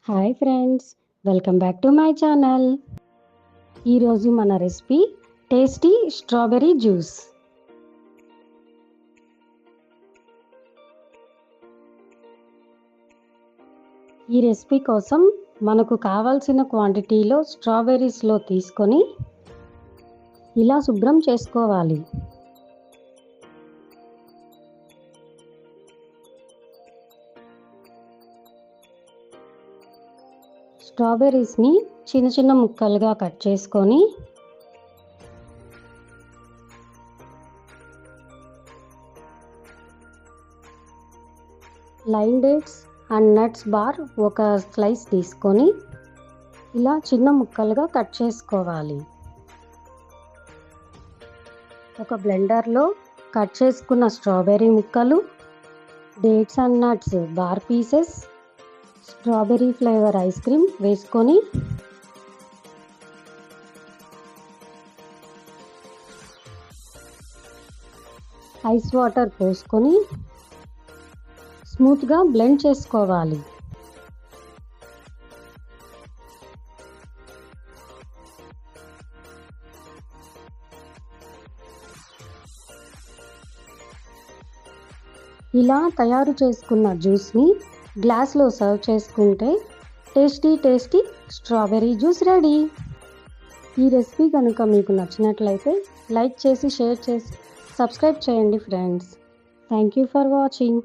Hi friends, welcome back to my channel. ఈరోజు మన recipe tasty strawberry juice. ఈ recipe కోసం మనకు కావాల్సిన క్వాంటిటీలో స్ట్రాబెర్రీస్లో తీసుకొని ఇలా శుభ్రం చేసుకోవాలి. స్ట్రాబెర్రీస్ని చిన్న చిన్న ముక్కలుగా కట్ చేసుకొని line dates and nuts bar ఒక స్లైస్ తీసుకొని ఇలా చిన్న ముక్కలుగా కట్ చేసుకోవాలి. ఒక బ్లెండర్లో కట్ చేసుకున్న స్ట్రాబెర్రీ ముక్కలు, dates and nuts bar pieces, strawberry flavour ice cream వేసుకొని ఐస్ వాటర్ పోసుకొని స్మూత్గా బ్లెండ్ చేసుకోవాలి. ఇలా తయారు చేసుకున్న జ్యూస్ని గ్లాస్లో సర్వ్ చేసుకుంటే టేస్టీ స్ట్రాబెర్రీ జ్యూస్ రెడీ. ఈ రెసిపీ కనుక మీకు నచ్చినట్లయితే లైక్ చేసి, షేర్ చేసి, సబ్స్క్రైబ్ చేయండి friends. Thank you for watching.